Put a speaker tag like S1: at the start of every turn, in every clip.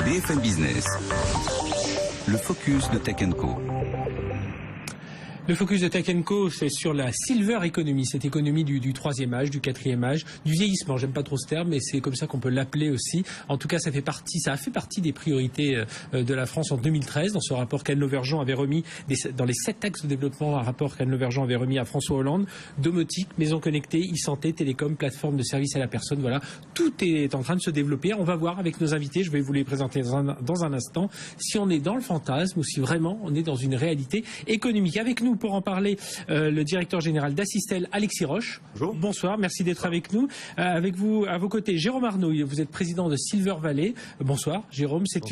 S1: BFM Business, le focus de Tech & Co.
S2: Le focus de Tech & Co, c'est sur la silver economy, cette économie du troisième âge, du quatrième âge, du vieillissement. J'aime pas trop ce terme, mais c'est comme ça qu'on peut l'appeler aussi. En tout cas, ça a fait partie des priorités de la France en 2013. Dans ce rapport qu'Anne Lauvergeon avait remis, dans les 7 axes de développement, un rapport qu'Anne Lauvergeon avait remis à François Hollande, domotique, maison connectée, e-santé, télécom, plateforme de services à la personne. Voilà, tout est en train de se développer. On va voir avec nos invités, je vais vous les présenter dans un instant, si on est dans le fantasme ou si vraiment on est dans une réalité économique. Avec nous, pour en parler, le directeur général d'Assystel, Alexis Roche.
S3: Bonjour.
S2: Bonsoir, merci d'être avec nous. Avec vous, à vos côtés, Jérôme Arnaud, vous êtes président de Silver Valley. Bonsoir, Jérôme. C'est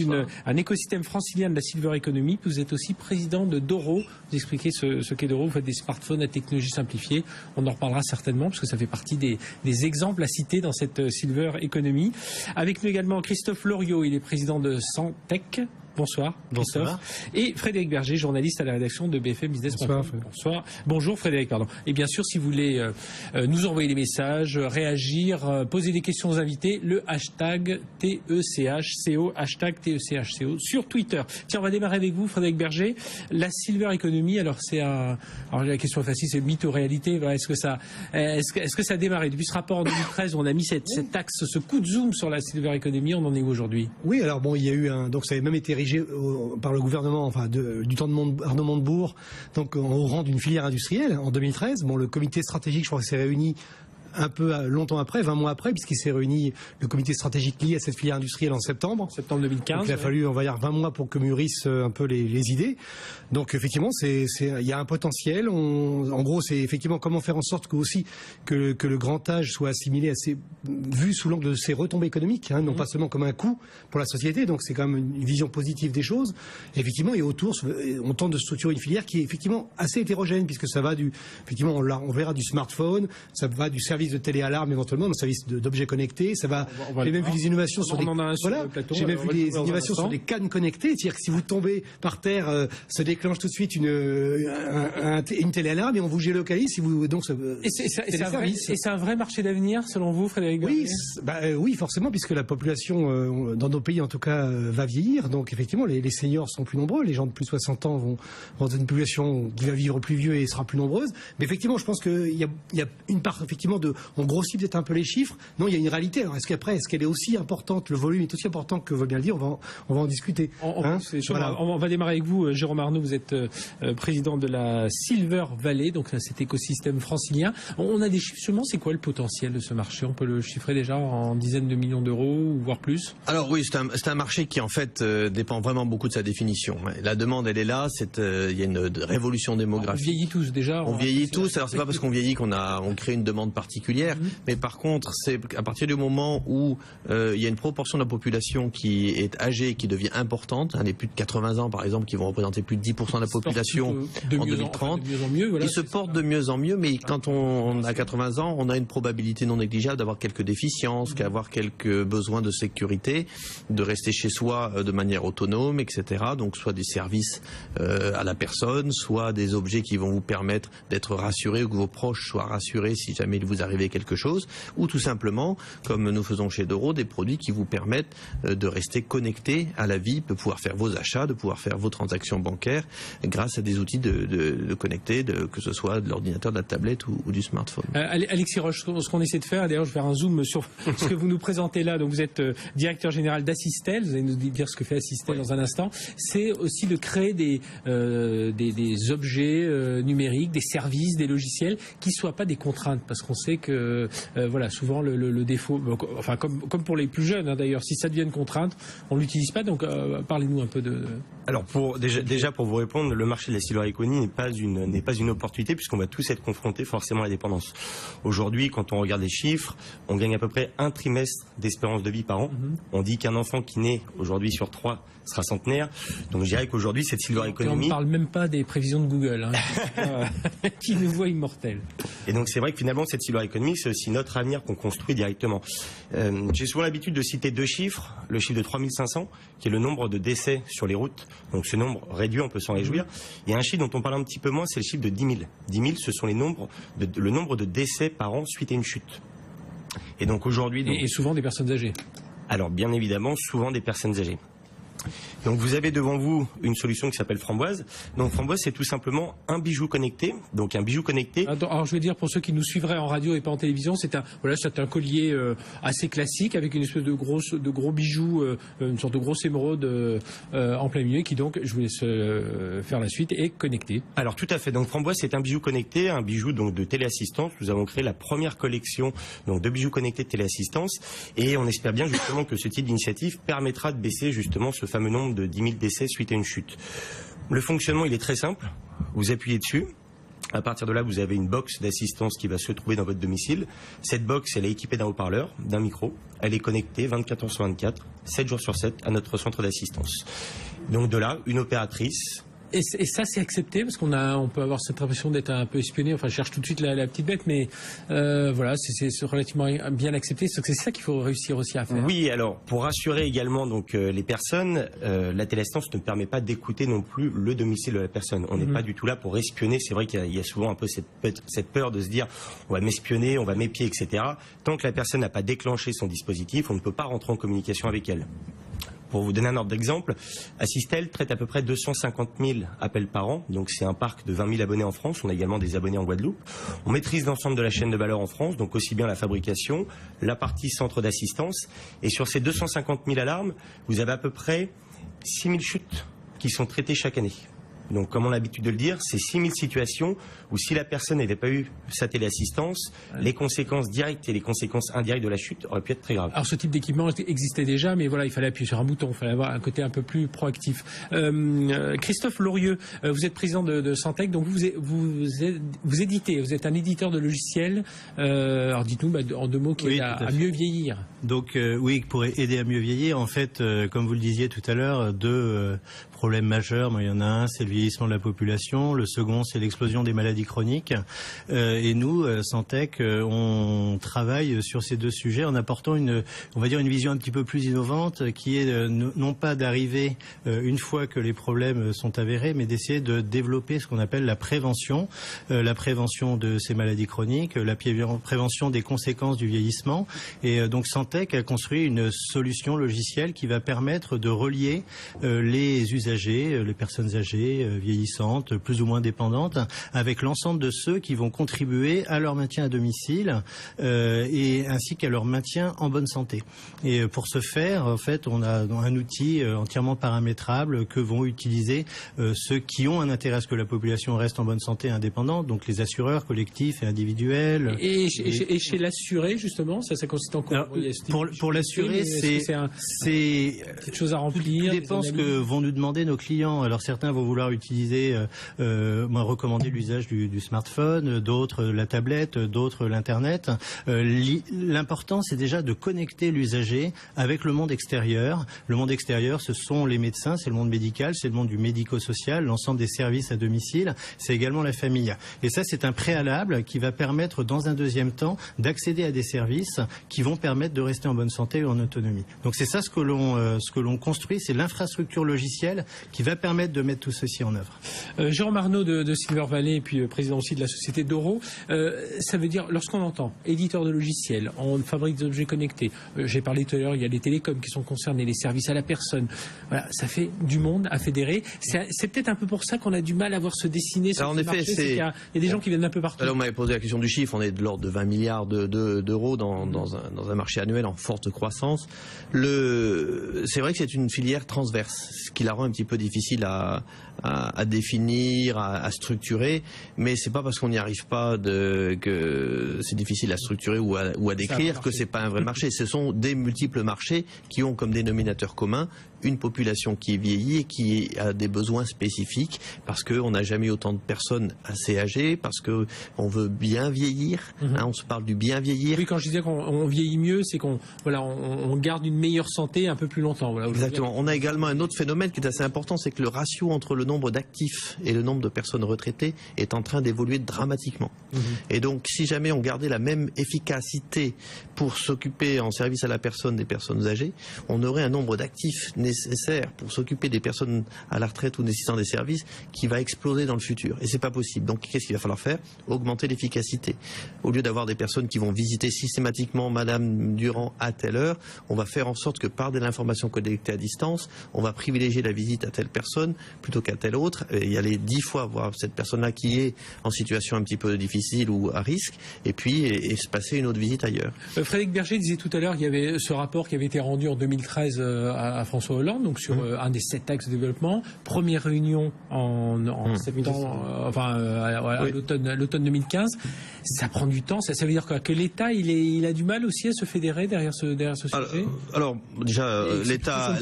S2: un écosystème francilien de la silver economy. Vous êtes aussi président de Doro. Vous expliquez ce qu'est Doro. Vous faites des smartphones à technologie simplifiée. On en reparlera certainement parce que ça fait partie des exemples à citer dans cette silver economy. Avec nous également Christophe Loriot, il est président de Santec. Bonsoir, Christophe. Bonsoir. Et Frédéric Berger, journaliste à la rédaction de BFM Business. Bonsoir. Bonjour Frédéric, pardon. Et bien sûr, si vous voulez nous envoyer des messages, réagir, poser des questions aux invités, le hashtag TECHCO, hashtag TECHCO sur Twitter. Tiens, on va démarrer avec vous, Frédéric Berger. La silver economy, alors la question est facile, c'est mythe ou réalité. Est-ce que ça a démarré depuis ce rapport en 2013 où on a mis cet axe, ce coup de zoom sur la silver economy, on en est où aujourd'hui?
S3: Oui, alors bon, il y a eu donc ça avait même été érigé par le gouvernement, du temps de Arnaud Montebourg, donc au rang d'une filière industrielle en 2013. Bon, le comité stratégique, je crois que s'est réuni un peu longtemps après, 20 mois après, puisqu'il s'est réuni le comité stratégique lié à cette filière industrielle en septembre 2015. Donc il a fallu, on va dire, 20 mois pour que mûrissent un peu les idées. Donc effectivement, il y a un potentiel. En gros, c'est effectivement comment faire en sorte que le grand âge soit assimilé vu sous l'angle de ses retombées économiques, non pas seulement comme un coût pour la société. Donc c'est quand même une vision positive des choses. Et effectivement, et autour, on tente de structurer une filière qui est effectivement assez hétérogène, puisque ça va effectivement, on verra du smartphone, ça va du service de téléalarme éventuellement, un service d'objets connectés, ça va. J'ai même vu des innovations sur j'ai même vu des innovations sur des cannes connectées, c'est-à-dire que si vous tombez par terre, se déclenche tout de suite une téléalarme et on vous géolocalise. Si vous donc
S2: c'est un vrai marché d'avenir selon vous, Frédéric?
S3: Oui, forcément, puisque la population dans nos pays en tout cas va vieillir, donc effectivement les seniors sont plus nombreux, les gens de plus de 60 ans vont dans une population qui va vivre plus vieux et sera plus nombreuse. Mais effectivement, je pense qu'il y a une part effectivement on grossit peut-être un peu les chiffres. Non, il y a une réalité. Alors, est-ce qu'elle est aussi importante, le volume est aussi important que veut bien le dire, on va en discuter.
S2: On va démarrer avec vous, Jérôme Arnaud. Vous êtes président de la Silver Valley, donc cet écosystème francilien. On a des chiffres seulement. C'est quoi le potentiel de ce marché? On peut le chiffrer déjà en dizaines de millions d'euros, ou voire plus?
S4: Alors oui, c'est un marché qui en fait dépend vraiment beaucoup de sa définition. La demande, elle est là. Il y a une révolution démographique.
S2: On vieillit tous déjà.
S4: On vieillit tous. Alors c'est pas parce qu'on vieillit qu'on crée une demande particulière. Mais par contre, c'est à partir du moment où il y a une proportion de la population qui est âgée, qui devient importante, les plus de 80 ans par exemple, qui vont représenter plus de 10% de la population en 2030, ils se portent de mieux en mieux, mais quand on a 80 ans, on a une probabilité non négligeable d'avoir quelques déficiences, d'avoir quelques besoins de sécurité, de rester chez soi de manière autonome, etc. Donc soit des services à la personne, soit des objets qui vont vous permettre d'être rassurés ou que vos proches soient rassurés si jamais il vous arrive quelque chose, ou tout simplement, comme nous faisons chez Doro, des produits qui vous permettent de rester connectés à la vie, de pouvoir faire vos achats, de pouvoir faire vos transactions bancaires grâce à des outils de connectés, que ce soit de l'ordinateur, de la tablette ou du smartphone.
S2: Alexis Roche, ce qu'on essaie de faire, d'ailleurs je vais faire un zoom sur ce que vous nous présentez là, donc vous êtes directeur général d'Assystel, vous allez nous dire ce que fait Assystel dans un instant, c'est aussi de créer des objets numériques, des services, des logiciels qui ne soient pas des contraintes, parce qu'on sait que souvent le défaut, enfin comme pour les plus jeunes d'ailleurs, si ça devient une contrainte, on l'utilise pas. Donc parlez-nous un peu de.
S5: Alors déjà pour vous répondre, le marché de la silver economy n'est pas une opportunité, puisqu'on va tous être confrontés forcément à la dépendance. Aujourd'hui, quand on regarde les chiffres, on gagne à peu près un trimestre d'espérance de vie par an. On dit qu'un enfant qui naît aujourd'hui sur 3 sera centenaire. Donc je dirais qu'aujourd'hui cette silver economy.
S2: On ne parle même pas des prévisions de Google, qui nous voient immortels.
S5: Et donc c'est vrai que finalement cette silver economy, c'est aussi notre avenir qu'on construit directement. J'ai souvent l'habitude de citer 2 chiffres. Le chiffre de 3500, qui est le nombre de décès sur les routes. Donc ce nombre réduit, on peut s'en réjouir. Et un chiffre dont on parle un petit peu moins, c'est le chiffre de 10 000. 10 000, ce sont le nombre de décès par an suite à une chute. Et donc aujourd'hui...
S2: Et souvent des personnes âgées.
S5: Alors bien évidemment, souvent des personnes âgées. Donc vous avez devant vous une solution qui s'appelle Framboise. Donc Framboise, c'est tout simplement un bijou connecté. Donc un bijou connecté.
S2: Alors je veux dire, pour ceux qui nous suivraient en radio et pas en télévision, c'est un collier assez classique avec une espèce de gros bijou, une sorte de grosse émeraude en plein milieu qui donc, je vous laisse faire la suite, est connecté.
S5: Alors tout à fait. Donc Framboise, c'est un bijou connecté, un bijou donc de téléassistance. Nous avons créé la première collection donc de bijoux connectés de téléassistance et on espère bien justement que ce type d'initiative permettra de baisser justement ce fameux nombre de 10 000 décès suite à une chute. Le fonctionnement, il est très simple. Vous appuyez dessus. À partir de là, vous avez une box d'assistance qui va se trouver dans votre domicile. Cette box, elle est équipée d'un haut-parleur, d'un micro. Elle est connectée 24 heures sur 24, 7 jours sur 7 à notre centre d'assistance. Donc de là, une opératrice.
S2: Et ça, c'est accepté parce on peut avoir cette impression d'être un peu espionné. Enfin, je cherche tout de suite la petite bête, mais voilà, c'est relativement bien accepté. C'est ça qu'il faut réussir aussi à faire.
S5: Oui, alors pour rassurer également donc les personnes, la téléassistance ne permet pas d'écouter non plus le domicile de la personne. On n'est pas du tout là pour espionner. C'est vrai qu'il y a souvent un peu cette peur de se dire on va m'espionner, on va m'épier, etc. Tant que la personne n'a pas déclenché son dispositif, on ne peut pas rentrer en communication avec elle. Pour vous donner un ordre d'exemple, Assistel traite à peu près 250 000 appels par an. Donc c'est un parc de 20 000 abonnés en France. On a également des abonnés en Guadeloupe. On maîtrise l'ensemble de la chaîne de valeur en France, donc aussi bien la fabrication, la partie centre d'assistance. Et sur ces 250 000 alarmes, vous avez à peu près 6 000 chutes qui sont traitées chaque année. Donc, comme on a l'habitude de le dire, c'est 6 000 situations où si la personne n'avait pas eu sa téléassistance, les conséquences directes et les conséquences indirectes de la chute auraient pu être très graves.
S2: Alors, ce type d'équipement existait déjà, mais voilà, il fallait appuyer sur un bouton, il fallait avoir un côté un peu plus proactif. Christophe Lorieux, vous êtes président de Santec, donc vous éditez, vous êtes un éditeur de logiciels. Alors, dites-nous en deux mots qui est à mieux vieillir.
S6: Donc, oui, pour aider à mieux vieillir, en fait, comme vous le disiez tout à l'heure, deux problèmes majeurs. Il y en a un, c'est le vieillissement de la population. Le second, c'est l'explosion des maladies chroniques. Et nous, Santec, on travaille sur ces deux sujets en apportant une vision un petit peu plus innovante, qui est non pas d'arriver une fois que les problèmes sont avérés, mais d'essayer de développer ce qu'on appelle la prévention de ces maladies chroniques, la prévention des conséquences du vieillissement. Et donc Santec a construit une solution logicielle qui va permettre de relier les usagers, les personnes âgées, vieillissantes, plus ou moins dépendantes, avec l'ensemble de ceux qui vont contribuer à leur maintien à domicile et ainsi qu'à leur maintien en bonne santé. Et pour ce faire, en fait, on a un outil entièrement paramétrable que vont utiliser ceux qui ont un intérêt à ce que la population reste en bonne santé et indépendante, donc les assureurs collectifs et individuels.
S2: Et chez l'assuré, justement, ça consiste en quoi?
S6: Pour l'assuré, c'est
S2: quelque chose à remplir.
S6: Tout dépend ce que vont nous demander nos clients. Alors certains vont vouloir utiliser, recommander l'usage du smartphone, d'autres la tablette, d'autres l'internet. L'important, c'est déjà de connecter l'usager avec le monde extérieur. Le monde extérieur, ce sont les médecins, c'est le monde médical, c'est le monde du médico-social, l'ensemble des services à domicile, c'est également la famille. Et ça, c'est un préalable qui va permettre, dans un deuxième temps, d'accéder à des services qui vont permettre de rester en bonne santé et en autonomie. Donc c'est ça ce que l'on construit, c'est l'infrastructure logicielle qui va permettre de mettre tout ceci en œuvre.
S2: Jérôme Arnaud de Silver Valley et puis président aussi de la société Doro, ça veut dire, lorsqu'on entend éditeur de logiciels, on fabrique des objets connectés, j'ai parlé tout à l'heure, il y a les télécoms qui sont concernés, les services à la personne, voilà, ça fait du monde à fédérer. C'est peut-être un peu pour ça qu'on a du mal à voir se dessiner sur ce marché, c'est qu'il y a des gens qui viennent d'un peu partout.
S4: Alors, on m'avait posé la question du chiffre, on est de l'ordre de 20 milliards d'euros dans un marché annuel en forte croissance. C'est vrai que c'est une filière transverse, ce qui la rend un petit peu difficile à définir, à structurer, mais c'est pas parce qu'on n'y arrive pas que c'est difficile à structurer ou à décrire que c'est pas un vrai marché. Ce sont des multiples marchés qui ont comme dénominateur commun une population qui vieillit et qui a des besoins spécifiques, parce qu'on n'a jamais eu autant de personnes assez âgées, parce qu'on veut bien vieillir, on se parle du bien vieillir.
S2: Oui, quand je disais qu'on vieillit mieux, c'est qu'on garde une meilleure santé un peu plus longtemps. Voilà,
S4: exactement. On a également un autre phénomène qui est assez important, c'est que le ratio entre le nombre d'actifs et le nombre de personnes retraitées est en train d'évoluer dramatiquement. Et donc, si jamais on gardait la même efficacité pour s'occuper en service à la personne des personnes âgées, on aurait un nombre d'actifs nécessaire pour s'occuper des personnes à la retraite ou nécessitant des services qui va exploser dans le futur. Et c'est pas possible. Donc qu'est-ce qu'il va falloir faire? Augmenter l'efficacité. Au lieu d'avoir des personnes qui vont visiter systématiquement Madame Durand rend à telle heure. On va faire en sorte que par de l'information collectée à distance, on va privilégier la visite à telle personne plutôt qu'à telle autre. Et y aller 10 fois voir cette personne-là qui est en situation un petit peu difficile ou à risque, et puis et se passer une autre visite ailleurs.
S2: Frédéric Berger disait tout à l'heure qu'il y avait ce rapport qui avait été rendu en 2013 à François Hollande, donc sur un des 7 axes de développement. Première réunion en septembre, à l'automne 2015. Ça prend du temps. Ça veut dire quoi, que l'État il a du mal aussi à se fédérer derrière ce sujet.
S4: Alors déjà, l'État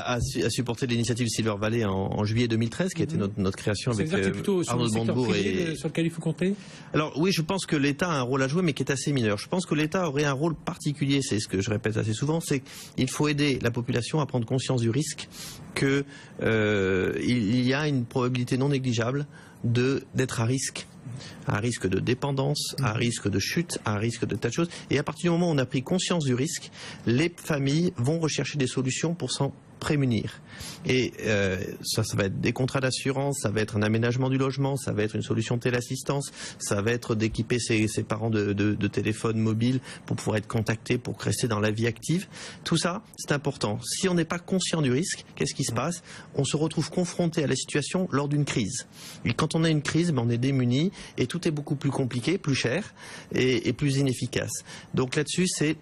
S4: a supporté l'initiative Silver Valley en juillet 2013, qui était notre création avec Arnaud de Montebourg
S2: sur lequel il faut compter.
S4: Alors oui, je pense que l'État a un rôle à jouer, mais qui est assez mineur. Je pense que l'État aurait un rôle particulier, c'est ce que je répète assez souvent, c'est qu'il faut aider la population à prendre conscience du risque que il y a une probabilité non négligeable d'être à risque de dépendance, à risque de chute, à risque de tas de choses. Et à partir du moment où on a pris conscience du risque, les familles vont rechercher des solutions pour s'en prémunir. Et ça va être des contrats d'assurance, ça va être un aménagement du logement, ça va être une solution de téléassistance, ça va être d'équiper ses parents de téléphones mobiles pour pouvoir être contactés, pour rester dans la vie active. Tout ça, c'est important. Si on n'est pas conscient du risque, qu'est-ce qui se passe? On se retrouve confronté à la situation lors d'une crise. Et quand on a une crise, on est démuni et tout est beaucoup plus compliqué, plus cher et plus inefficace. Donc là-dessus, c'est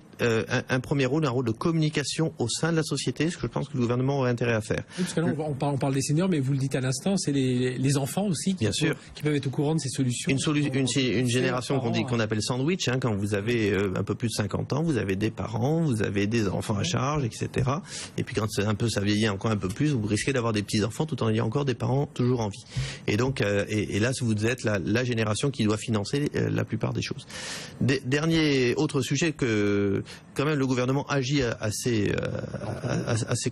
S4: un premier rôle, un rôle de communication au sein de la société, ce que je pense que le gouvernement aurait intérêt à faire.
S2: Oui, parce que là, on parle des seniors, mais vous le dites à l'instant, c'est les enfants aussi qui peuvent être au courant de ces solutions.
S4: Une génération qu'on appelle sandwich, quand vous avez un peu plus de 50 ans, vous avez des parents, vous avez des enfants à charge, etc. Et puis quand ça vieillit encore un peu plus, vous risquez d'avoir des petits-enfants tout en ayant encore des parents toujours en vie. Et donc, et là, vous êtes la génération qui doit financer la plupart des choses. Dernier autre sujet que quand même le gouvernement agit assez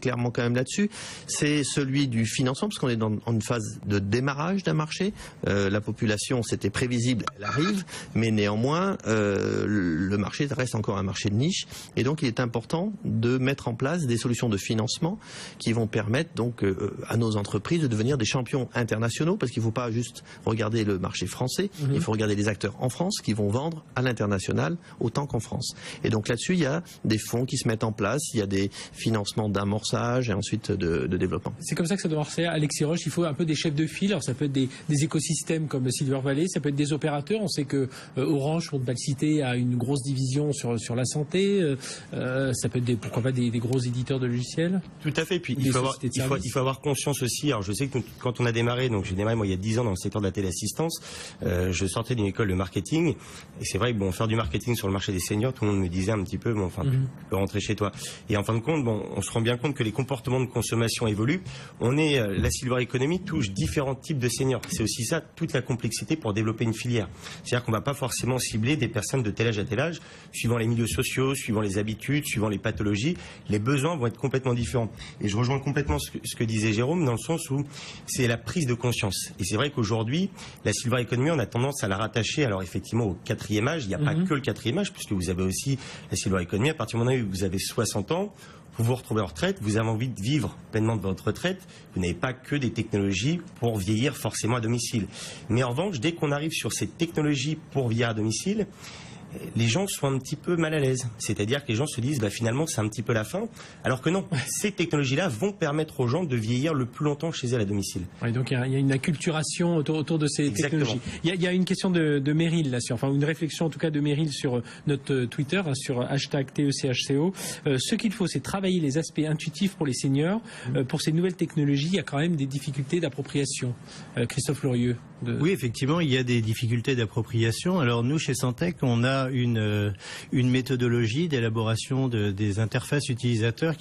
S4: clairement quand même là-dessus, c'est celui du financement, parce qu'on est dans une phase de démarrage d'un marché. La population, c'était prévisible, elle arrive, mais néanmoins, le marché reste encore un marché de niche, et donc il est important de mettre en place des solutions de financement qui vont permettre donc à nos entreprises de devenir des champions internationaux, parce qu'il ne faut pas juste regarder le marché français, il faut regarder les acteurs en France qui vont vendre à l'international autant qu'en France. Et donc là-dessus, il y a des fonds qui se mettent en place, il y a des financements d'amorçage et ensuite de développement.
S2: C'est comme ça que ça doit marcher, Alexis Roche. Il faut un peu des chefs de file. Alors ça peut être des écosystèmes comme Silver Valley, ça peut être des opérateurs. On sait que Orange, pour ne pas le citer, a une grosse division sur la santé. Ça peut être pourquoi pas des gros éditeurs de logiciels.
S5: Tout à fait. Puis il faut avoir conscience aussi. Alors je sais que quand on a démarré, donc j'ai démarré moi il y a 10 ans dans le secteur de la téléassistance, je sortais d'une école de marketing et c'est vrai que faire du marketing sur le marché des seniors, tout le monde me disait un petit peu tu peux rentrer chez toi. Et en fin de compte, on se rend bien compte que les comportements de consommation évoluent. La Silver Economy touche différents types de seniors. C'est aussi ça, toute la complexité pour développer une filière. C'est-à-dire qu'on ne va pas forcément cibler des personnes de tel âge à tel âge, suivant les milieux sociaux, suivant les habitudes, suivant les pathologies. Les besoins vont être complètement différents. Et je rejoins complètement ce que disait Jérôme, dans le sens où c'est la prise de conscience. Et c'est vrai qu'aujourd'hui, la Silver Economy, on a tendance à la rattacher, alors effectivement, au 4e âge. Il n'y a pas que le 4e âge, puisque vous avez aussi la Silver Economy. À partir du moment où vous avez 60 ans, vous vous retrouvez en retraite, vous avez envie de vivre pleinement de votre retraite, vous n'avez pas que des technologies pour vieillir forcément à domicile. Mais en revanche, dès qu'on arrive sur ces technologies pour vieillir à domicile, les gens sont un petit peu mal à l'aise. C'est-à-dire que les gens se disent finalement c'est un petit peu la fin, alors que non, ces technologies-là vont permettre aux gens de vieillir le plus longtemps chez elles à domicile.
S2: Oui, donc il y a une acculturation autour de ces technologies. Il y a une question de Meryl là, une réflexion en tout cas de Meryl sur notre Twitter, sur #TECHCO. Ce qu'il faut, c'est travailler les aspects intuitifs pour les seniors. Pour ces nouvelles technologies, il y a quand même des difficultés d'appropriation. Christophe Lorieux.
S6: Oui, effectivement, il y a des difficultés d'appropriation. Alors nous, chez Santec, on a une méthodologie d'élaboration des interfaces utilisateurs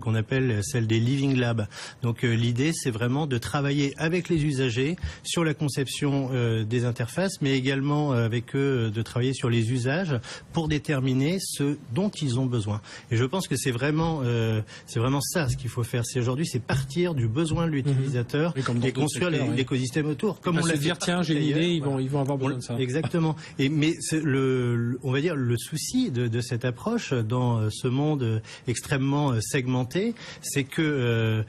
S6: qu'on appelle celle des Living Labs. Donc l'idée, c'est vraiment de travailler avec les usagers sur la conception des interfaces, mais également avec eux de travailler sur les usages pour déterminer ce dont ils ont besoin. Et je pense que c'est vraiment ça ce qu'il faut faire. Aujourd'hui, c'est partir du besoin de l'utilisateur et construire l'écosystème autour. Comme on l'a
S2: dire, tiens, j'ai une idée, ils vont avoir besoin de ça.
S6: Exactement. Mais on va dire, le souci de cette approche dans ce monde extrêmement segmenté, c'est que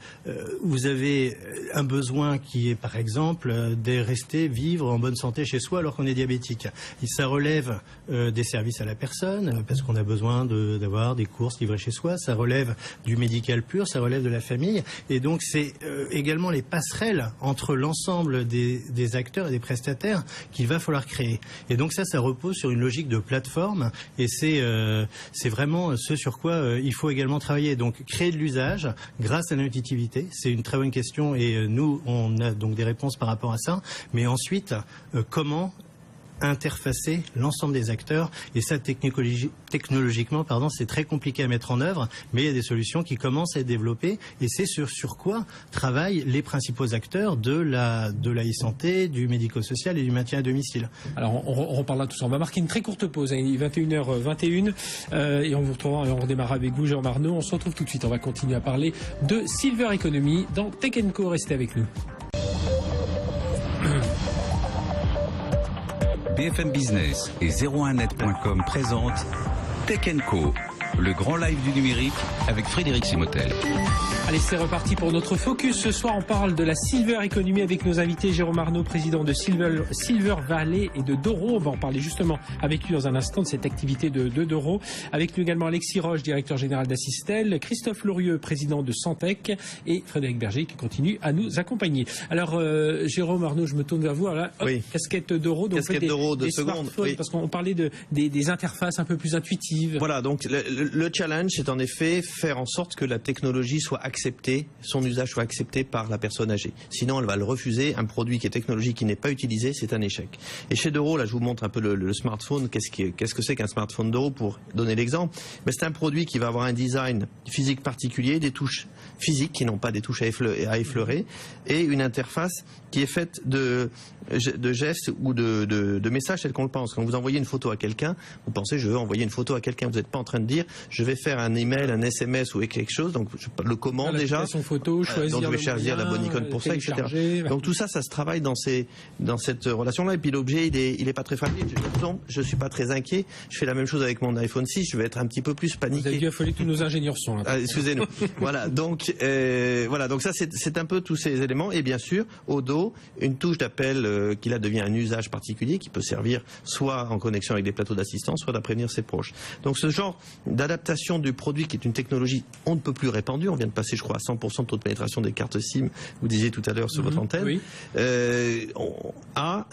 S6: vous avez un besoin qui est, par exemple, de rester vivre en bonne santé chez soi alors qu'on est diabétique. Et ça relève des services à la personne, parce qu'on a besoin d'avoir des courses livrées chez soi. Ça relève du médical pur, ça relève de la famille. Et donc, c'est également les passerelles entre l'ensemble des acteurs et des prestataires qu'il va falloir créer. Et donc ça repose sur une logique de plateforme, et c'est vraiment ce sur quoi il faut également travailler. Donc créer de l'usage grâce à l'intuitivité, c'est une très bonne question, et nous on a donc des réponses par rapport à ça. Mais ensuite, comment interfacer l'ensemble des acteurs, et ça technologiquement c'est très compliqué à mettre en œuvre, mais il y a des solutions qui commencent à être développées, et c'est sur quoi travaillent les principaux acteurs de la e-santé, du médico-social et du maintien à domicile.
S2: Alors on reparlera de tout ça. On va marquer une très courte pause, il est 21h21, et on vous retrouvera et on redémarrera avec vous, Jérôme Arnaud. On se retrouve tout de suite, on va continuer à parler de Silver Economy dans Tech & Co. Restez avec nous.
S1: BFM Business et 01net.com présentent Tech & Co, le grand live du numérique avec Frédéric Simotel.
S2: Allez, c'est reparti pour notre focus. Ce soir, on parle de la Silver Economy avec nos invités Jérôme Arnaud, président de Silver Valley et de Doro. On va en parler justement avec lui dans un instant de cette activité de Doro. Avec nous également Alexis Roche, directeur général d'Assystel, Christophe Laurieux, président de Santec, et Frédéric Berger qui continue à nous accompagner. Alors, Jérôme Arnaud, je me tourne vers vous. Alors là,
S4: oui.
S2: Casquette Doro. Donc
S4: casquette Doro de seconde. Oui.
S2: Parce qu'on parlait des interfaces un peu plus intuitives.
S4: Voilà, donc le challenge, c'est en effet faire en sorte que la technologie soit acceptée, son usage soit accepté par la personne âgée. Sinon, elle va le refuser. Un produit qui est technologique, qui n'est pas utilisé, c'est un échec. Et chez Doro, là, je vous montre un peu le smartphone. Qu'est-ce que c'est qu'un smartphone Doro, pour donner l'exemple? Mais c'est un produit qui va avoir un design physique particulier, des touches physiques qui n'ont pas des touches à effleurer, et une interface qui est faite de gestes ou de messages tels qu'on le pense. Quand vous envoyez une photo à quelqu'un, vous pensez je veux envoyer une photo à quelqu'un. Vous n'êtes pas en train de dire je vais faire un email, un SMS ou quelque chose. Donc je le commande déjà.
S2: Photo, choisir
S4: donc je vais choisir la bonne icône pour ça, etc. Donc tout ça, ça se travaille dans cette relation-là. Et puis l'objet, il est pas très fragile. Je suis pas très inquiet. Je fais la même chose avec mon iPhone 6. Je vais être un petit peu plus paniqué.
S2: Vous avez dû affoler tous nos ingénieurs sont là.
S4: Excusez-nous. Voilà. Donc donc ça c'est un peu tous ces éléments. Et bien sûr, au dos, une touche d'appel qui là devient un usage particulier qui peut servir soit en connexion avec des plateaux d'assistance, soit à prévenir ses proches. Donc ce genre d'adaptation du produit qui est une technologie on ne peut plus répandue, on vient de passer je crois à 100% de taux de pénétration des cartes SIM, vous disiez tout à l'heure sur votre antenne,
S2: oui.
S4: A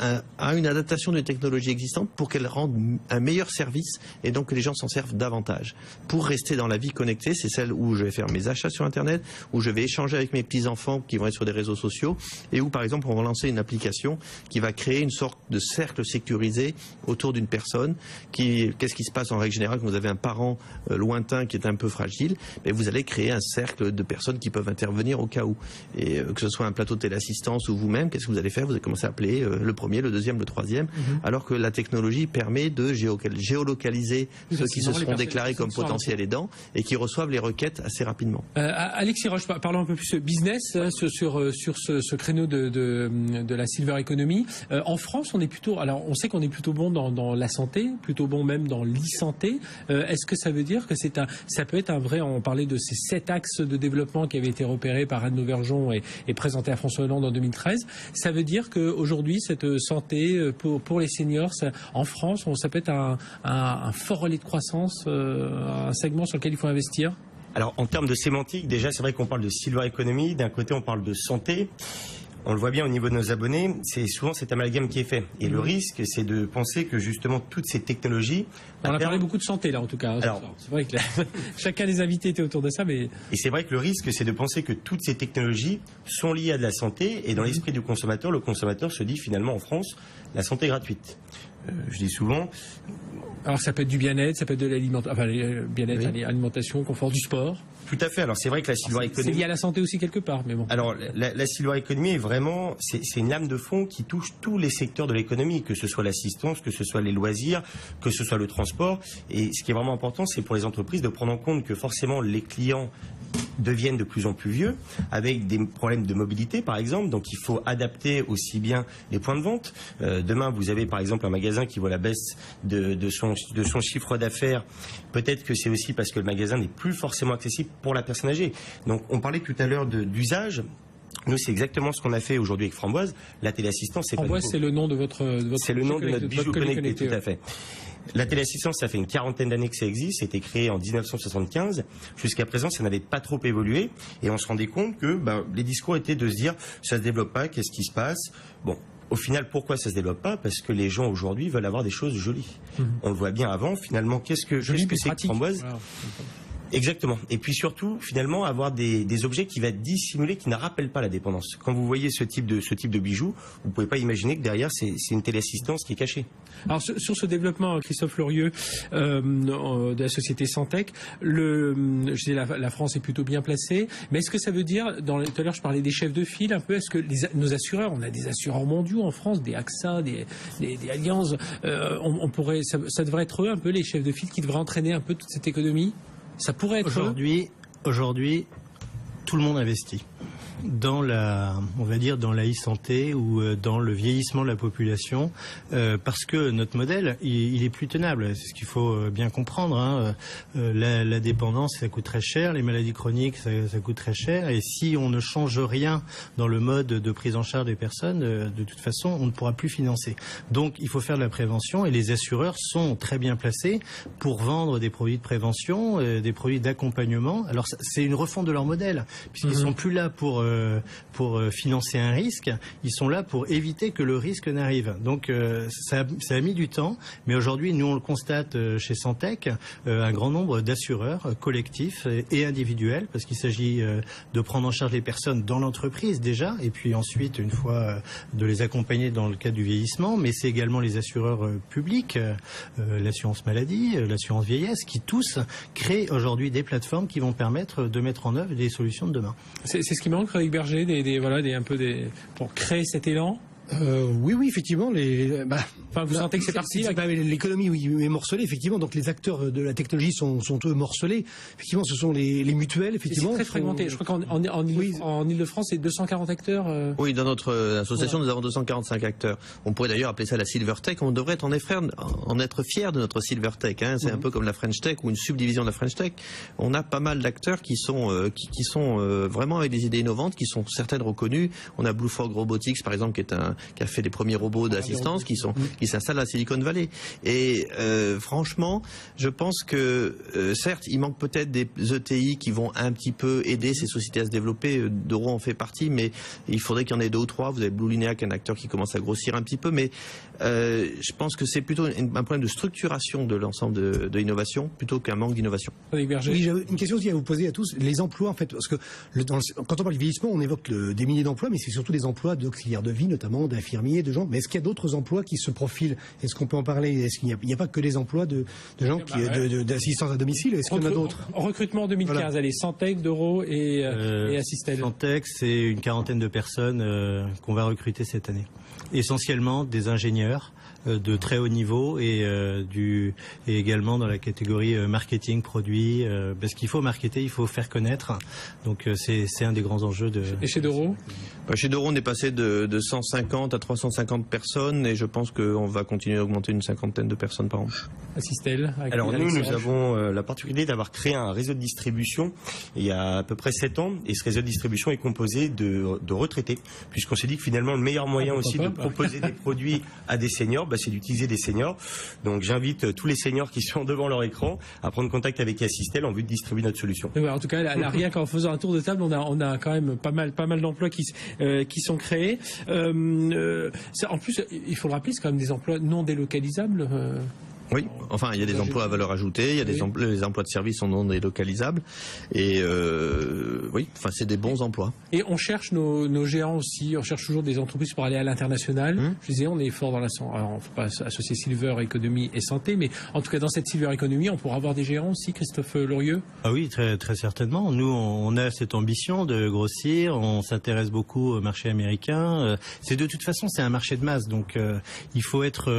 S4: une adaptation d'une technologie existante pour qu'elle rende un meilleur service et donc que les gens s'en servent davantage. Pour rester dans la vie connectée, c'est celle où je vais faire mes achats sur Internet, où je vais échanger avec mes petits-enfants qui vont être sur des réseaux sociaux et où par exemple on va lancer une application qui va créer une sorte de cercle sécurisé autour d'une personne. Qu'est-ce qui se passe en règle générale quand vous avez un parent lointain qui est un peu fragile? Vous allez créer un cercle de personnes qui peuvent intervenir au cas où. Et que ce soit un plateau de téléassistance ou vous-même, qu'est-ce que vous allez faire? Vous allez commencer à appeler le premier, le deuxième, le troisième, alors que la technologie permet de géolocaliser ceux qui se seront déclarés comme potentiels aidants et qui reçoivent les requêtes assez rapidement.
S2: Alexis Roche, parlons un peu plus business sur ce créneau de la Silver Economy. En France, on sait qu'on est plutôt bon dans la santé, plutôt bon même dans l'e-santé. Est-ce que ça veut dire que ça peut être un vrai, on parlait de ces 7 axes de développement qui avaient été repérés par Anne Lauvergeon et présentés à François Hollande en 2013. Ça veut dire qu'aujourd'hui, cette santé pour les seniors, en France, ça peut être un fort relais de croissance, un segment sur lequel il faut investir?
S5: Alors en termes de sémantique, déjà c'est vrai qu'on parle de Silver Economy, d'un côté on parle de santé. On le voit bien au niveau de nos abonnés, c'est souvent cet amalgame qui est fait. Et le risque, c'est de penser que justement toutes ces technologies...
S2: On a parlé beaucoup de santé là en tout cas. Alors, c'est vrai que chacun des invités était autour de ça, mais... Et
S5: c'est vrai que le risque, c'est de penser que toutes ces technologies sont liées à de la santé. Et dans l'esprit du consommateur, le consommateur se dit finalement en France, la santé est gratuite. Je dis souvent...
S2: Alors ça peut être du bien-être, ça peut être de l'alimentation, bien-être, oui. Alimentation, confort, du sport.
S5: Tout à fait. Alors c'est vrai que la Silver Economy...
S2: C'est lié à la santé aussi quelque part, mais bon.
S5: Alors la Silver Economy est vraiment... C'est une lame de fond qui touche tous les secteurs de l'économie, que ce soit l'assistance, que ce soit les loisirs, que ce soit le transport. Et ce qui est vraiment important, c'est pour les entreprises de prendre en compte que forcément les clients deviennent de plus en plus vieux, avec des problèmes de mobilité par exemple, donc il faut adapter aussi bien les points de vente. Demain vous avez par exemple un magasin qui voit la baisse de son chiffre d'affaires, peut-être que c'est aussi parce que le magasin n'est plus forcément accessible pour la personne âgée. Donc on parlait tout à l'heure d'usage. Nous, c'est exactement ce qu'on a fait aujourd'hui avec Framboise. La téléassistance, c'est
S2: Framboise, c'est le nom de votre
S5: c'est le nom de notre bijou connecté, tout
S2: ouais.
S5: à fait. La téléassistance, ça fait une quarantaine d'années que ça existe. C'était créé en 1975. Jusqu'à présent, ça n'avait pas trop évolué. Et on se rendait compte que les discours étaient de se dire, ça se développe pas, qu'est-ce qui se passe? Bon. Au final, pourquoi ça se développe pas? Parce que les gens aujourd'hui veulent avoir des choses jolies. On le voit bien avant. Finalement, qu'est-ce que c'est que Framboise?
S2: Voilà.
S5: Exactement. Et puis surtout, finalement, avoir des objets qui vont dissimuler, qui ne rappellent pas la dépendance. Quand vous voyez ce type de bijoux, vous ne pouvez pas imaginer que derrière, c'est une téléassistance qui est cachée. Alors,
S2: sur ce développement, Christophe Lorieux, de la société Santec, je disais la France est plutôt bien placée, mais est-ce que ça veut dire, tout à l'heure je parlais des chefs de file un peu, est-ce que nos assureurs, on a des assureurs mondiaux en France, des AXA, des Allianz, on pourrait, ça devrait être eux un peu les chefs de file qui devraient entraîner un peu toute cette économie? Ça pourrait être
S6: aujourd'hui, tout le monde investit dans on va dire dans la e-santé ou dans le vieillissement de la population, parce que notre modèle, il est plus tenable. C'est ce qu'il faut bien comprendre. Hein. La dépendance, ça coûte très cher. Les maladies chroniques, ça coûte très cher. Et si on ne change rien dans le mode de prise en charge des personnes, de toute façon, on ne pourra plus financer. Donc, il faut faire de la prévention. Et les assureurs sont très bien placés pour vendre des produits de prévention, des produits d'accompagnement. Alors, c'est une refonte de leur modèle, puisqu'ils sont plus là pour financer un risque, ils sont là pour éviter que le risque n'arrive. Donc ça a mis du temps, mais aujourd'hui, nous on le constate chez Santec, un grand nombre d'assureurs collectifs et individuels, parce qu'il s'agit de prendre en charge les personnes dans l'entreprise déjà, et puis ensuite, une fois, de les accompagner dans le cadre du vieillissement, mais c'est également les assureurs publics, l'assurance maladie, l'assurance vieillesse, qui tous créent aujourd'hui des plateformes qui vont permettre de mettre en œuvre des solutions de demain.
S2: C'est ce qui manque, Frédéric Berger, pour créer cet élan.
S3: Oui, effectivement.
S2: Vous sentez que c'est parti
S3: l'économie, oui, est morcelée, effectivement. Donc les acteurs de la technologie sont eux morcelés. Effectivement, ce sont les mutuelles, effectivement.
S2: C'est très fragmenté. Je crois qu'en Ile-de-France, c'est 240 acteurs.
S4: Oui, dans notre association, nous avons 245 acteurs. On pourrait d'ailleurs appeler ça la Silver Tech. On devrait en être fiers de notre Silver Tech. Hein. C'est un peu comme la French Tech ou une subdivision de la French Tech. On a pas mal d'acteurs qui sont vraiment avec des idées innovantes, qui sont certaines reconnues. On a Blue Frog Robotics, par exemple, qui a fait les premiers robots d'assistance qui s'installent à Silicon Valley. Et franchement, je pense que certes, il manque peut-être des ETI qui vont un petit peu aider ces sociétés à se développer. Doro en fait partie, mais il faudrait qu'il y en ait 2 ou 3. Vous avez Blue Lineac, un acteur qui commence à grossir un petit peu, mais je pense que c'est plutôt un problème de structuration de l'ensemble de l'innovation plutôt qu'un manque d'innovation.
S3: Oui, j'avais une question aussi à vous poser à tous. Les emplois, en fait, parce que quand on parle de vieillissement, on évoque des milliers d'emplois, mais c'est surtout des emplois d'auxiliaires de vie, notamment d'infirmiers, de gens. Mais est-ce qu'il y a d'autres emplois qui se profilent? Est-ce qu'on peut en parler? Est-ce qu'il n'y a pas que des emplois de gens d'assistance à domicile? Est-ce qu'il y en a d'autres?
S2: Recrutement 2015, voilà. Allez, Santec, Doro et Assistel.
S6: Santec, c'est une quarantaine de personnes qu'on va recruter cette année. Essentiellement des ingénieurs de très haut niveau et également dans la catégorie marketing, produit, parce qu'il faut marketer, il faut faire connaître. Donc c'est un des grands enjeux de...
S2: Et chez Doro?
S4: Chez Doro, on est passé de 150 à 350 personnes et je pense qu'on va continuer à augmenter une cinquantaine de personnes par an.
S2: Assistel?
S5: Alors nous avons la particularité d'avoir créé un réseau de distribution il y a à peu près 7 ans et ce réseau de distribution est composé de retraités puisqu'on s'est dit que finalement le meilleur moyen aussi de proposer des produits à des seniors, c'est d'utiliser des seniors. Donc j'invite tous les seniors qui sont devant leur écran à prendre contact avec Assistel en vue de distribuer notre solution.
S2: En tout cas, rien qu'en faisant un tour de table, on a quand même pas mal d'emplois qui sont créés. En plus, il faut le rappeler, c'est quand même des emplois non délocalisables.
S4: Oui, enfin il y a des emplois à valeur ajoutée, il y a les emplois de service sont non délocalisables et oui, enfin c'est des bons emplois.
S2: Et on cherche nos géants aussi, on cherche toujours des entreprises pour aller à l'international. Je disais, on est fort dans la santé. Alors on ne faut pas associer Silver Economy et santé, mais en tout cas dans cette Silver Economy, on pourra avoir des géants aussi, Christophe Lorieux.
S6: Ah oui, très très certainement. Nous on a cette ambition de grossir, on s'intéresse beaucoup au marché américain. C'est de toute façon c'est un marché de masse, donc il faut être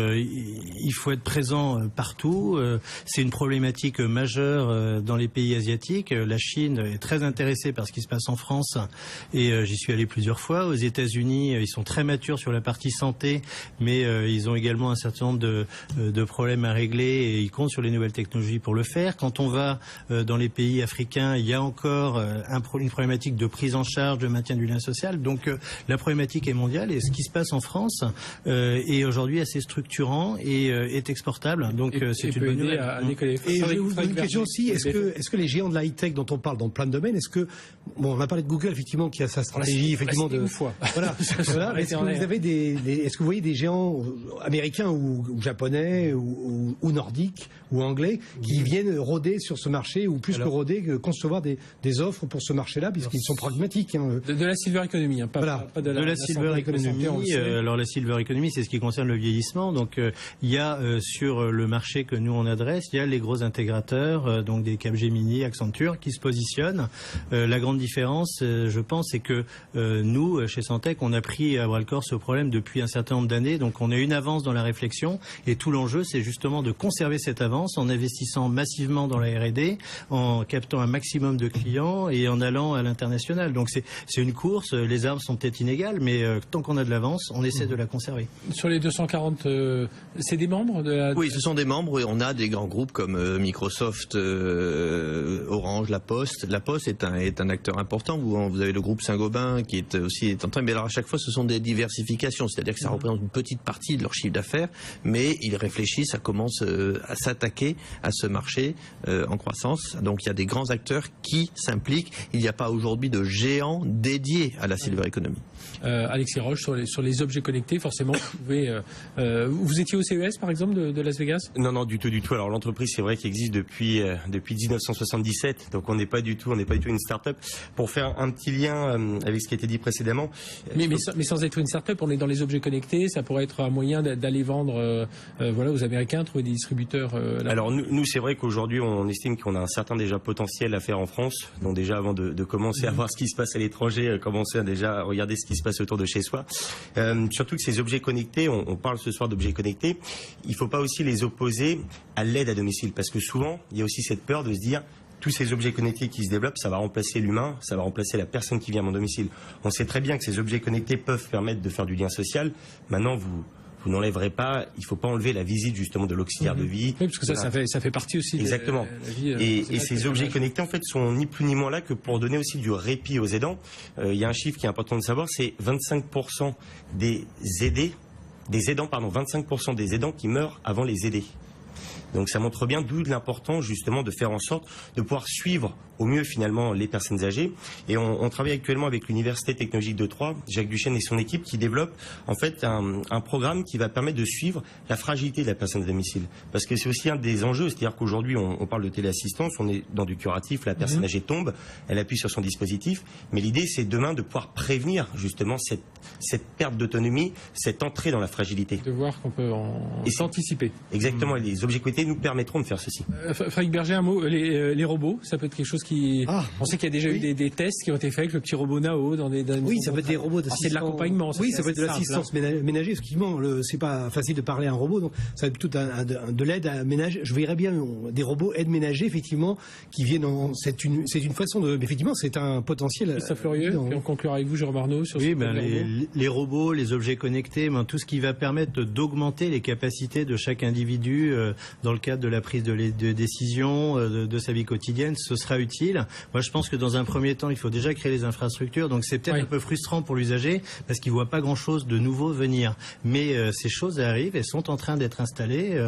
S6: présent partout. C'est une problématique majeure dans les pays asiatiques. La Chine est très intéressée par ce qui se passe en France et j'y suis allé plusieurs fois. Aux États-Unis, ils sont très matures sur la partie santé, mais ils ont également un certain nombre de problèmes à régler et ils comptent sur les nouvelles technologies pour le faire. Quand on va dans les pays africains, il y a encore une problématique de prise en charge, de maintien du lien social. Donc la problématique est mondiale et ce qui se passe en France est aujourd'hui assez structurant et est exportable. Donc c'est une bonne nouvelle.
S3: Et je vais vous poser une question aussi, est-ce que les géants de la high-tech dont on parle dans plein de domaines, on a parlé de Google effectivement qui a sa stratégie effectivement de... Voilà. Est-ce que vous voyez des géants américains ou japonais ou nordiques ou anglais qui viennent rôder sur ce marché ou plus que rôder, concevoir des offres pour ce marché-là puisqu'ils sont pragmatiques
S2: de la silver economy, pas de la
S6: silver economy. Alors la silver economy, c'est ce qui concerne le vieillissement. Donc il y a sur le marché que nous on adresse, il y a les gros intégrateurs, donc des Capgemini, Accenture, qui se positionnent. La grande différence, je pense, c'est que nous, chez Santec, on a pris à bras-le-corps ce problème depuis un certain nombre d'années. Donc on a une avance dans la réflexion et tout l'enjeu, c'est justement de conserver cette avance en investissant massivement dans la R&D, en captant un maximum de clients et en allant à l'international. Donc c'est une course. Les arbres sont peut-être inégales, mais tant qu'on a de l'avance, on essaie de la conserver.
S2: Sur les 240, c'est des membres de la...
S4: Oui, ce sont des membres. Et on a des grands groupes comme Microsoft, Orange, La Poste. La Poste est un acteur important. Vous avez le groupe Saint-Gobain qui est aussi en train. Mais alors à chaque fois, ce sont des diversifications, c'est-à-dire que ça représente une petite partie de leur chiffre d'affaires, mais ils réfléchissent, ça commence à s'attaquer à ce marché en croissance. Donc il y a des grands acteurs qui s'impliquent. Il n'y a pas aujourd'hui de géants dédiés à la silver economy.
S2: Alexis Roche, sur les objets connectés, forcément, vous étiez au CES par exemple de Las Vegas?
S5: Non, du tout. Alors l'entreprise, c'est vrai, qui existe depuis 1977, donc on n'est pas du tout une start-up. Pour faire un petit lien avec ce qui a été dit précédemment.
S2: Mais sans être une start-up, on est dans les objets connectés, ça pourrait être un moyen d'aller vendre aux Américains, trouver des distributeurs.
S5: Alors nous, c'est vrai qu'aujourd'hui, on estime qu'on a un certain déjà potentiel à faire en France. Donc déjà, avant de commencer à voir ce qui se passe à l'étranger, commencer à déjà regarder ce qui se passe autour de chez soi. Surtout que ces objets connectés, on parle ce soir d'objets connectés, il ne faut pas aussi les opposer à l'aide à domicile. Parce que souvent, il y a aussi cette peur de se dire, tous ces objets connectés qui se développent, ça va remplacer l'humain, ça va remplacer la personne qui vient à mon domicile. On sait très bien que ces objets connectés peuvent permettre de faire du lien social. Maintenant, vous n'enlèverez pas, il ne faut pas enlever la visite justement de l'auxiliaire de vie.
S2: Oui, parce que ça fait partie aussi
S5: exactement.
S2: De la vie.
S5: Et ces objets connectés, en fait, sont ni plus ni moins là que pour donner aussi du répit aux aidants. Il y a un chiffre qui est important de savoir, c'est 25% des aidants, 25% des aidants qui meurent avant les aidés. Donc ça montre bien d'où l'importance justement de faire en sorte de pouvoir suivre au mieux finalement les personnes âgées. Et on travaille actuellement avec l'Université technologique de Troyes, Jacques Duchesne et son équipe qui développent en fait un programme qui va permettre de suivre la fragilité de la personne à domicile. Parce que c'est aussi un des enjeux, c'est-à-dire qu'aujourd'hui on parle de téléassistance, on est dans du curatif, la personne âgée tombe, elle appuie sur son dispositif, mais l'idée c'est demain de pouvoir prévenir justement cette perte d'autonomie, cette entrée dans la fragilité.
S2: De voir qu'on peut s'anticiper.
S5: Exactement, et les objets connectés nous permettront de faire ceci.
S2: Frédéric Berger, un mot, les robots, ça peut être quelque chose qui... on sait qu'il y a déjà eu des tests qui ont été faits avec le petit robot Nao dans des...
S3: Oui, ça peut être des robots d'assistance.
S2: C'est de l'accompagnement.
S3: Oui, ça peut être de l'assistance ménager. Effectivement, c'est pas facile de parler à un robot, donc ça va être plutôt de l'aide à ménager. Je verrais bien des robots aide ménager, effectivement, qui viennent c'est une façon de... Effectivement, c'est un potentiel...
S2: Christophe Fleurieux, puis on conclura avec vous, Jérôme Arnaud, sur
S6: les robots, les objets connectés, tout ce qui va permettre d'augmenter les capacités de chaque individu dans le cadre de la prise de décision, de sa vie quotidienne, ce sera utile. Moi, je pense que dans un premier temps, il faut déjà créer les infrastructures. Donc, c'est peut-être un peu frustrant pour l'usager parce qu'il ne voit pas grand-chose de nouveau venir. Mais ces choses arrivent et sont en train d'être installées.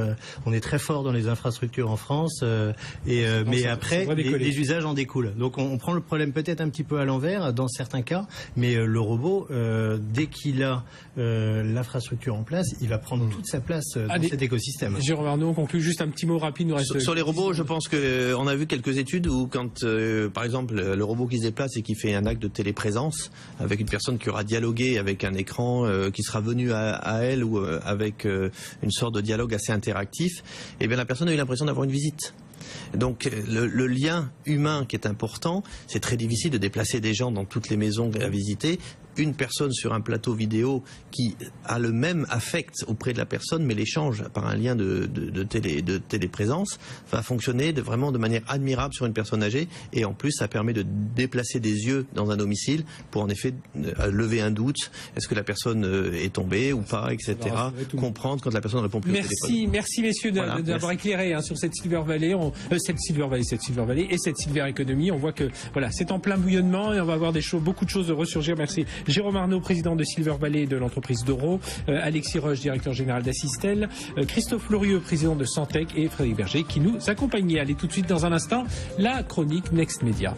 S6: On est très fort dans les infrastructures en France. Mais après, les usages en découlent. Donc, on prend le problème peut-être un petit peu à l'envers dans certains cas. Mais le robot, dès qu'il a l'infrastructure en place, il va prendre toute sa place dans cet écosystème.
S2: Jérôme Arnaud, on conclut juste un petit mot rapide.
S4: Sur les robots, je pense qu'on a vu quelques études où quand, par exemple, le robot qui se déplace et qui fait un acte de téléprésence avec une personne qui aura dialogué avec un écran qui sera venu à elle ou avec une sorte de dialogue assez interactif, eh bien la personne a eu l'impression d'avoir une visite. Donc le lien humain qui est important, c'est très difficile de déplacer des gens dans toutes les maisons à visiter. Une personne sur un plateau vidéo qui a le même affect auprès de la personne, mais l'échange par un lien de téléprésence va fonctionner vraiment de manière admirable sur une personne âgée. Et en plus, ça permet de déplacer des yeux dans un domicile pour en effet lever un doute. Est-ce que la personne est tombée ou pas, etc. Comprendre quand la personne ne répond plus au téléphone.
S2: Merci messieurs d'avoir éclairé sur cette Silver Valley, cette Silver Valley et cette Silver Economy. On voit que voilà, c'est en plein bouillonnement et on va avoir beaucoup de choses de ressurgir. Merci. Jérôme Arnaud, président de Silver Valley et de l'entreprise Doro, Alexis Roche, directeur général d'Assystel, Christophe Lorieux, président de Santec et Frédéric Berger qui nous accompagnait. Allez tout de suite dans un instant, la chronique Next Media.